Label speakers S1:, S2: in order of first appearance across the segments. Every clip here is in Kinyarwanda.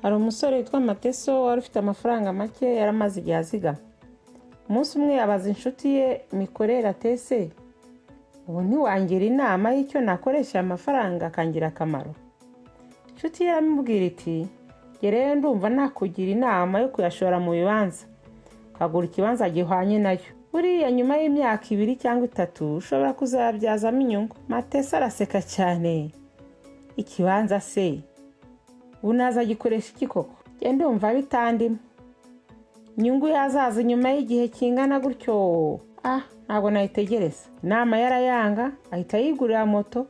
S1: Hari umusore witwa Mateso wari ufite amafaranga make yaramaze igihe azigama. Umunsi umwe abaza inshuti ye mikorera atese, ubu ntiwangira inama y'icyo nakoresha amafaranga akangira akamaro? Inshuti ye aramubwira iti, "Gereye ndumva nakugira inama yo kuyashora mu bibanza, ukagura ikibanza gihwanye nayo. Buriya nyuma y'imyaka 2 cyangwa 3 ushobora kuzabyazamo inyungu." Mateso araseka cyane. Ikibanza se unaza gikoresha iki koko? Genda umva bitandimo. Inyungu yazaza nyuma y'igihe kingana gutyo. Ntabwo nayitegereza. Inama yarayanga, ahita yigurira moto.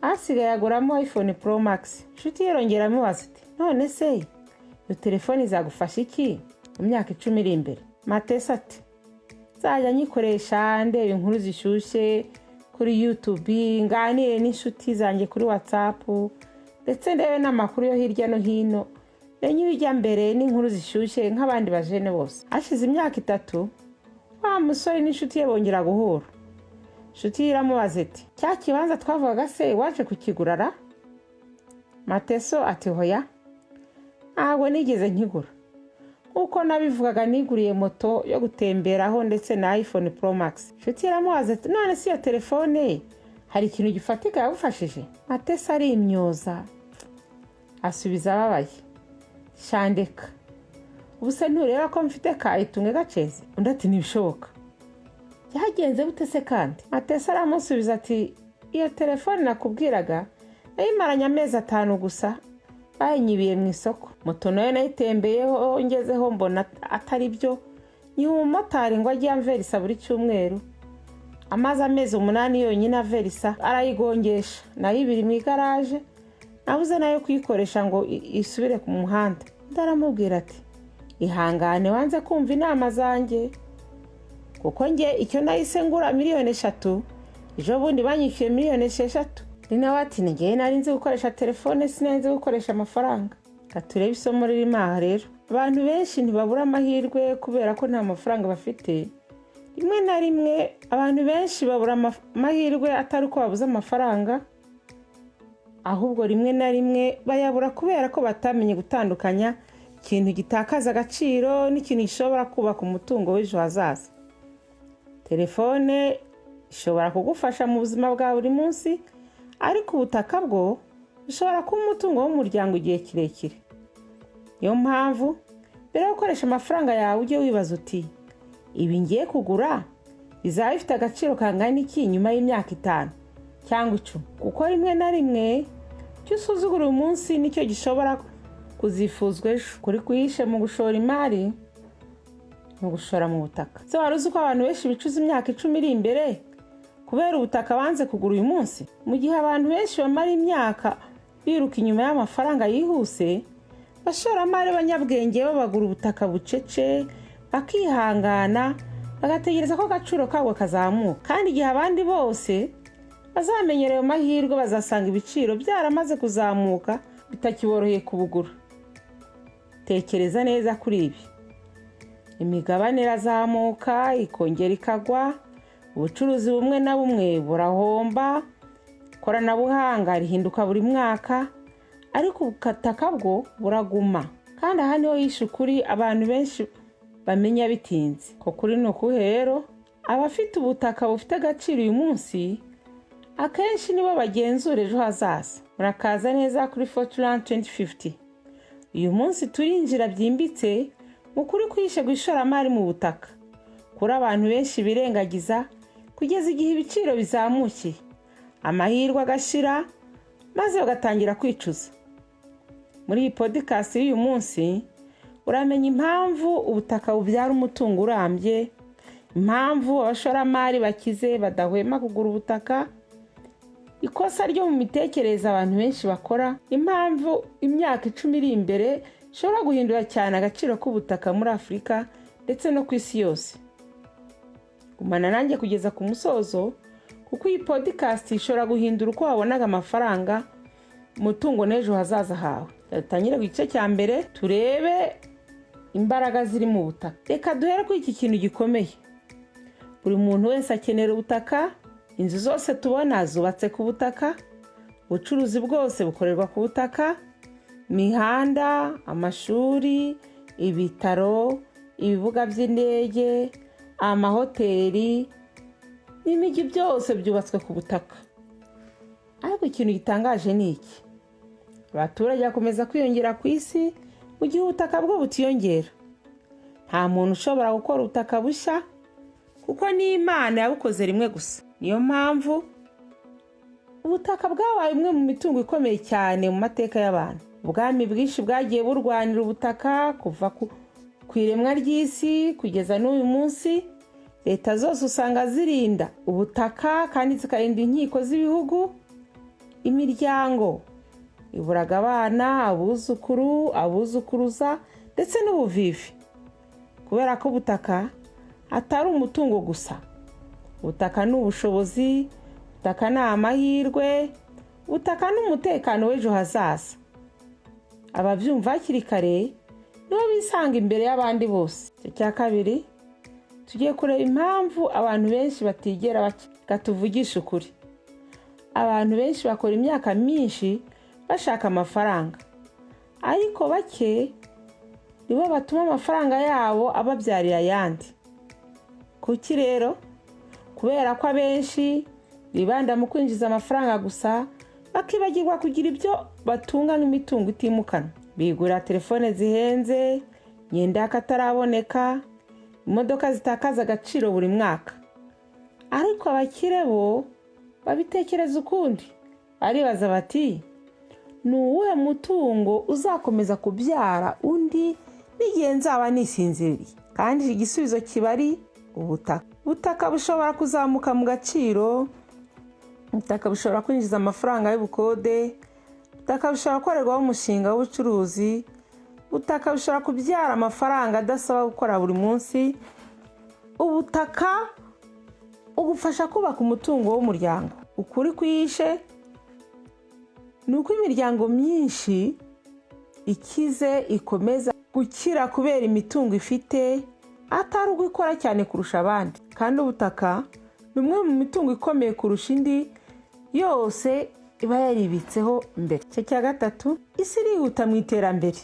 S1: Asigaye aguramo iPhone Pro Max. Inshuti yerongera amubaza iti, "None se iyo telefone izagufasha iki mu myaka 10 iri imbere?" Mateso ati, "Nzajya nyikoresha ndeba inkuru zishyushye kuri YouTube, nganire n'inshuti zanjye kuri WhatsApp, ndetse ndebe n'amakuru yo hirya no hino, menye ibijya mbere n'inkuru zishyushye nk'abandi bajene bose." Hashize imyaka 3, wa musore n'inshuti ye bongera guhura. Inshuti ye iramubaza iti, "Cya kibanza twavugaga se waje kukigurara?" Mateso ati, "Hoya, ntabwo nigeze nkigura. Uko nabivugaga niguriye moto yo gutemberaho ndetse na iPhone Pro Max." Inshuti iramubaza ati, "None si iyo telefone hari ikintu gifatika yagufashije?" Mateso arimyoza asubiza ababaye, "Shandeka, ubu se ntureba ko mfite kayitunge gaceze?" Undi ati, "Ntibishoboka. Byagenze bute se kandi?" Mateso aramusubiza ati, "Iyo telefone nakubwiraga nayimaranye amezi 5 gusa, bayinyibiye mu isoko. Moto nayo nayitembeyeho ngezeho mbona atari byo, ni umumotari ngo ajye amverisa buri cyumweru. Amaze amezi 8 yonyine averisa, arayigongesha. Nayo ibiri mu igaraje, nabuze nayo kuyikoresha ngo isubire ku muhanda." Ndaramubwira ati, "Ihangane wanze kumva inama zanjye, kuko nge icyo nahise ngura miliyoni 3, ejo bundi banyishyuye miliyoni 6. Ni nawe ati, "Nge nari nzi gukoresha telefone, sinenze gukoresha amafaranga." Katurebe isomo ririmo aha rero. Abantu benshi ntibabura amahirwe kubera ko nta mafaranga bafite. Rimwe na rimwe abantu benshi babura amahirwe atari uko babuze amafaranga, ahubwo rimwe na rimwe bayabura kubera ko batamenye gutandukanya ikintu gitakaza agaciro n'ikintu gishobora kubaka umutungo w'ejo hazaza. Telefone ishobora kugufasha mu buzima bwa buri munsi, ariko ubutaka bwo bushobora kuba umutungo w'umuryango igihe kirekire. Niyo mpamvu mbere yo gukoresha amafaranga yawe ujye wibaza uti, "Ibi ngiye kugura bizaba bifite agaciro kangana iki nyuma y'imyaka 5 cyangwa 10?" Kuko rimwe na rimwe icyo usuzugura uyu munsi nicyo gishobora kuzifuzwa ejo. Kuri kwihishe mu gushora imari, mu gushora mu butaka. Se wari uzi ko abantu benshi bicuza imyaka 10 iri imbere kubera ubutaka banze kugura uyu munsi? Mu gihe abantu benshi bamara imyaka biruka inyuma y'amafaranga yihuse, bashoramari banyabwenge bagura ubutaka bucece, bakihangana, bagategereza ko agaciro kabo kazamuka. Kandi igihe abandi bose bazamenyera ayo mahirwe, bazasanga ibiciro byaramaze kuzamuka, bitakiboroheye kubugura. Tekereza neza kuri ibi. Imigabane irazamuka, ikongera ikagwa, ubucuruzi bumwe na bumwe burahomba, ikoranabuhanga rihinduka buri mwaka, ariko ubutaka bwo buraguma. Kandi aha niho yishe ukuri abantu benshi bamenya bitinze. Ko kuri ni uku rero, abafite ubutaka bufite agaciro uyu munsi akenshi nibo bagenzura ejo hazaza. Murakaza neza kuri Fortune 2050. Uyu munsi turinjira byimbitse mu kuri kwihishe gushora mu butaka, kuri abantu benshi birengagiza kugeza igihe ibiciro bizamukiye, amahirwe agashira, maze bagatangira kwicuza. Muri iyi podcast y'uyu munsi uramenya impamvu ubutaka bubyara umutungo urambye, impamvu abashoramari bakize badahwema kugura ubutaka, ikosa ryo mu mitekerereze abantu benshi bakora, impamvu imyaka 10 iri imbere ishobora guhindura cyane agaciro k'ubutaka muri Afurika ndetse no ku isi yose. Gumana nanjye kugeza ku musozo, kuko iyi podcast ishobora guhindura uko wabonaga amafaranga, umutungo n'ejo hazaza hawe. Tutangire ku gice cya mbere turebe imbaraga ziri mu butaka. Reka duhere kuri iki kintu gikomeye. Buri muntu wese akenera ubutaka, inzu zose tubona zubatse ku butaka, ubucuruzi bwose bukorerwa ku butaka, imihanda, amashuri, ibitaro, ibibuga by'indege, amahoteli n'imijyi byose byubatswe ku butaka. Ariko ikintu gitangaje ni iki: abaturage bakomeza kwiyongera ku isi mu gihe ubutaka bwo butiyongera. Nta muntu ushobora gukora ubutaka bushya kuko ni Imana yabukoze rimwe gusa. Niyo mpamvu ubutaka bwabaye imwe mu mitungo ikomeye cyane mu mateka y'abantu. Ubwami bwinshi bwagiye burwanira ubutaka kuva ku iremwa ry'isi kugeza n'uyu munsi. Leta zose usanga zirinda ubutaka kandi zikarinda inkiko z'ibihugu. Imiryango iburaga abana, abuzukuru, abuzukuruza ndetse n'ubuvivi, kubera ko ubutaka atari umutungo gusa. Ubutaka ni ubushobozi, ubutaka ni amahirwe, ubutaka ni umutekano w'ejo hazaza. Ababyumva hakiri kare nibo bisanga imbere y'abandi bose. Icya kabiri, tugiye kureba impamvu abantu benshi batigera bakatuvugisha ukuri. Abantu benshi bakora imyaka myinshi bashaka amafaranga, ariko bake nibo batuma amafaranga yabo ababyarira ayandi. Kuki rero? Kubera ko abenshi bibanda mu kwinjiza amafaranga gusa, bakibagirwa kugira ibyo batunga nk'imitungo itimukanwa. Bigura telefone zihenze, imyenda y'akataraboneka, imodoka zitakaza agaciro buri mwaka. Ariko abakire bo babitekereza ukundi. Baribaza bati, ni uwuhe mutungo uzakomeza kubyara undi n'igihe nzaba nisinziriye? Kandi igisubizo kiba ari ubutaka. Ubutaka bushobora kuzamuka mu gaciro, ubutaka bushobora kwinjiza amafaranga y'ubukode, ubutaka bushobora gukorerwaho umushinga w'ubucuruzi, ubutaka bushobora kubyara amafaranga adasaba gukora buri munsi. Ubutaka ugufasha kubaka umutungo w'umuryango. Ukuri kwihishe ni uko imiryango myinshi ikize ikomeza gukira kubera imitungo ifite, atari uko ikora cyane kurusha abandi. Kandi ubutaka ni umwe mu mitungo ikomeye kurusha indi yose iba yaribitseho mbere. Icya gatatu, isi irihuta mu iterambere.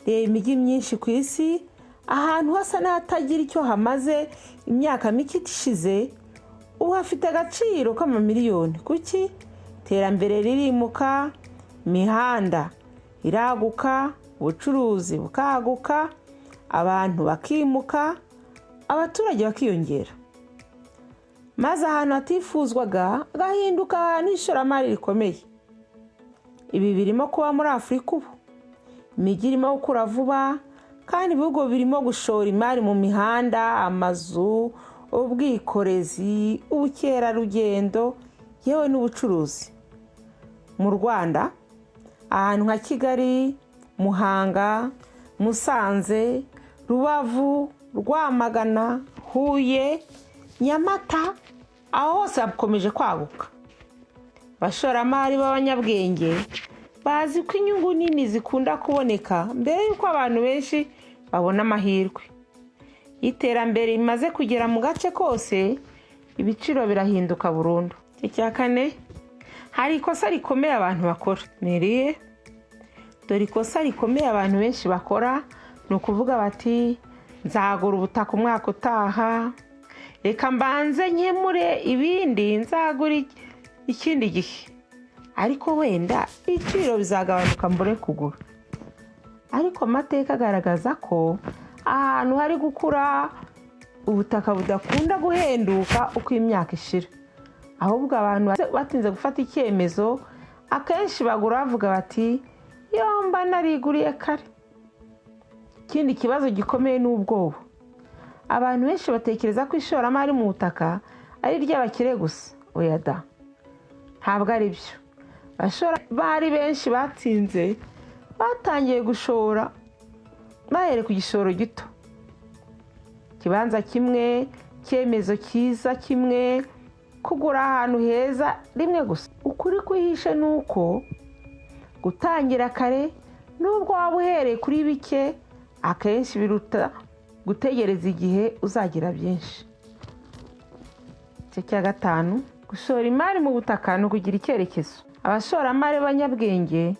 S1: Reba imijyi myinshi ku isi, ahantu hasa n'ahatagira icyo hamaze imyaka mike ishize, ubu hafite agaciro k'amamiliyoni. Kuki? Iterambere ririmuka, imihanda iraguka, ubucuruzi bukaguka, abantu bakimuka, abaturage bakiyongera. Maze ahantu hatifuzwaga gahinduka ahantu ishoramari rikomeye. Ibi birimo kuba muri Afurika ubu. Imijyi irimo gukura vuba, kandi ibihugu birimo gushora imari mu mihanda, amazu, ubwikorezi, ubukerarugendo, yewe n'ubucuruzi. Mu Rwanda, ahantu nka Kigali, Muhanga, Musanze, Rubavu, Rwamagana, Huye, Nyamata, aho hose hakomeje kwaguka. Abashoramari b'abanyabwenge bazi ko inyungu nini zikunda kuboneka mbere y'uko abantu benshi babona amahirwe. Iterambere rimaze kugera mu gace kose, ibiciro birahinduka burundu. Icya kane, hari ikosa rikomeye abantu bakora. Niriye? Dore ikosa rikomeye abantu benshi bakora ni ukuvuga bati, nzagura ubutaka umwaka utaha, reka mbanze nkemure ibindi nzagura ikindi gihe, ariko wenda ibiciro bizagabanuka mbone kugura. Ariko amateka agaragaza ko ahantu hari gukura ubutaka budakunda guhenduka uko imyaka ishira. Ahubwo abantu batinze gufata icyemezo, akenshi bagura bavuga bati, yomba nariguriye kare. Ikindi kibazo gikomeye n'ubwoba. Abantu benshi batekereza ko ishoramari mu butaka ari iry'abakire gusa. Oya da, ntabwo ari byo. Abashoramari benshi batsinze batangiye gushora bahere ku gishoro gito, ikibanza kimwe, icyemezo cyiza kimwe, kugura ahantu heza rimwe gusa. Ukuri kwihishe ni uko gutangira kare, nubwo waba uhereye kuri bike, akenshi biruta gutegereza igihe uzagira byinshi. Icya gatanu, gushora imari mu butaka ni ukugira icyerekezo. Abashoramari b'abanyabwenge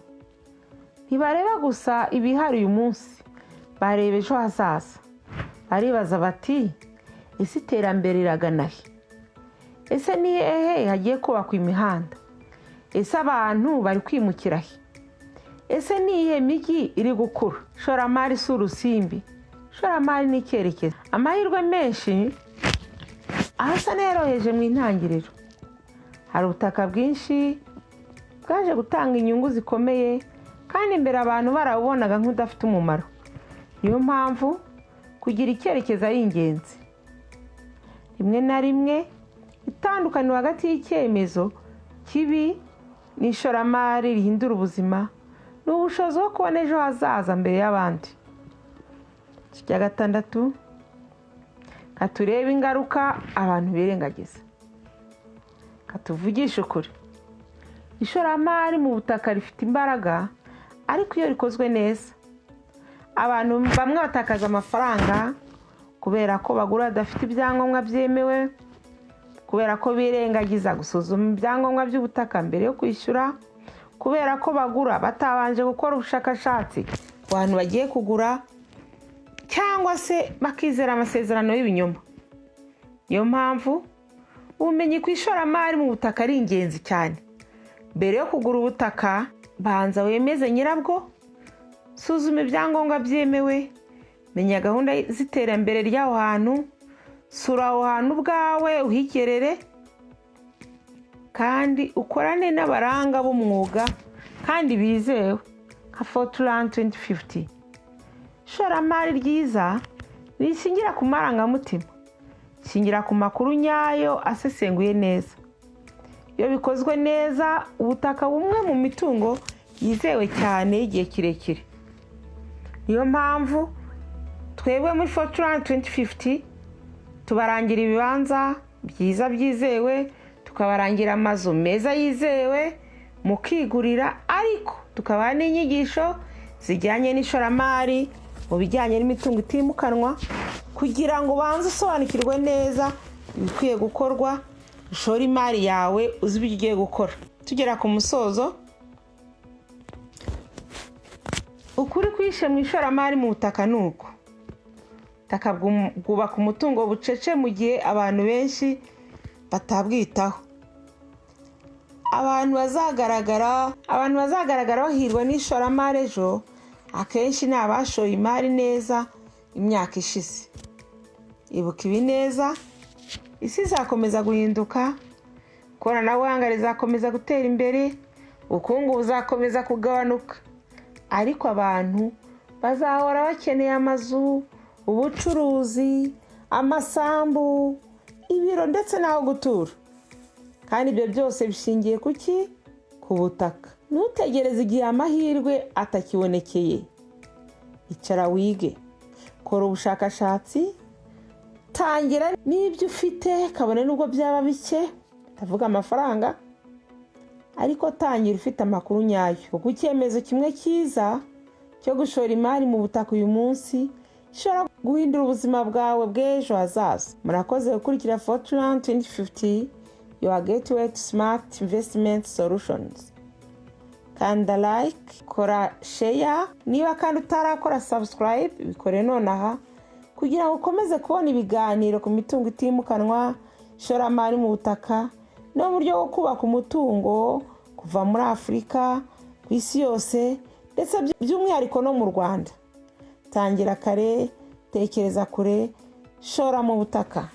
S1: ntibareba gusa ibihari uyu munsi, bareba ejo hazaza. Baribaza bati ese iterambere riragana he? Ese ni hehe hagiye kubakwa imihanda? Ese abantu bari kwimukira he? Ese ni iyihe migi iri gukura? Ishoramari si urusimbi, ishoramari ni icyerekezo. Amahirwe menshi asa n'ayoroheje mu intangiriro. Hari ubutaka bwinshi bwaje gutanga inyungu zikomeye, kandi imbere abantu barabubonaga nk'udafite umumaro. Niyo mpamvu kugira icyerekezo ari ingenzi. Rimwe na rimwe itandukaniro hagati y'icyemezo kibi n'ishoramari rihindura ubuzima ni ubushobozi bwo kubona ejo hazaza mbere y'abandi. Icya gatandatu, katurebe ingaruka abantu birengagiza. Katuvugisha ukuri. Ishoramari mu butaka rifite imbaraga, ariko iyo rikozwe neza. Abantu bamwe batakaza amafaranga kubera ko bagura badafite ibyangombwa byemewe, kubera ko birengagiza gusuzuma ibyangombwa by'ubutaka mbere yo kwishyura, kubera ko bagura batabanje gukora ubushakashatsi ku bantu bagiye kugura, cyangwa se bakizera amasezerano y'ibinyoma. Niyo mpamvu ubumenyi ku ishoramari mu butaka ari ingenzi cyane. Mbere yo kugura ubutaka, banza wemeze nyirabwo, suzuma ibyangombwa byemewe, menya gahunda z'iterambere ry'aho hantu, sura aho hantu ubwawe uhigerere, kandi ukorane n'abaranga b'umwuga kandi bizewe nka Fortran 2050. Ishoramari ryiza rishingira ku marangamutima, shingira ku makuru nyayo asesenguye neza. Iyo bikozwe neza, ubutaka bumwe mu mitungo yizewe cyane y'igihe kirekire. Niyo mpamvu twebwe muri Fortran 2050 tubarangira ibibanza byiza byizewe, tukabarangira amazu meza yizewe mukigurira, ariko tukabaha n'inyigisho zijyanye n'ishoramari mu bijyanye n'imitungo itimukanwa, kugira ngo ubanze usobanukirwe neza ibikwiye gukorwa, ushore imari yawe uzi ibyo ugiye gukora. Tugera ku musozo, ukuri kwihishe mu ishoramari mu butaka ni uku. Ubutaka bwubaka umutungo bucece mu gihe abantu benshi batabwitaho. Abantu bazagaragara bahirwa n'ishoramari ejo, akenshi ni abashoye imari neza imyaka ishize. Ibuka ibi neza, isi izakomeza guhinduka, ikoranabuhanga rizakomeza gutera imbere, ubukungu buzakomeza kugabanuka, ariko abantu bazahora bakeneye amazu, ubucuruzi, amasambu, ibiro ndetse n'aho gutura. Kandi ibyo byose bishingiye kuki? Ku butaka. Ntutegereze igihe amahirwe atakibonekeye. Icara wige, kora ubushakashatsi, tangira n'ibyo ufite, kabone nubwo byaba bike, ndavuga amafaranga, ariko tangira ufite amakuru nyayo. Kuko icyemezo kimwe cyiza cyo gushora imari mu butaka uyu munsi gishobora guhindura ubuzima bwawe bw'ejo hazaza. Murakoze gukurikira Fortran 2050, your gateway to smart investment solutions. Kanda like, kora share, niba kandi utarakora subscribe, bikore nonaha, kugira ngo ukomeze kubona ibiganiro ku mitungo itimukanwa, ishoramari mu butaka, n'uburyo bwo kubaka umutungo kuva muri Afurika, ku isi yose, ndetse by'umwihariko no mu Rwanda. Tangira kare, tekereza kure, shora mu butaka.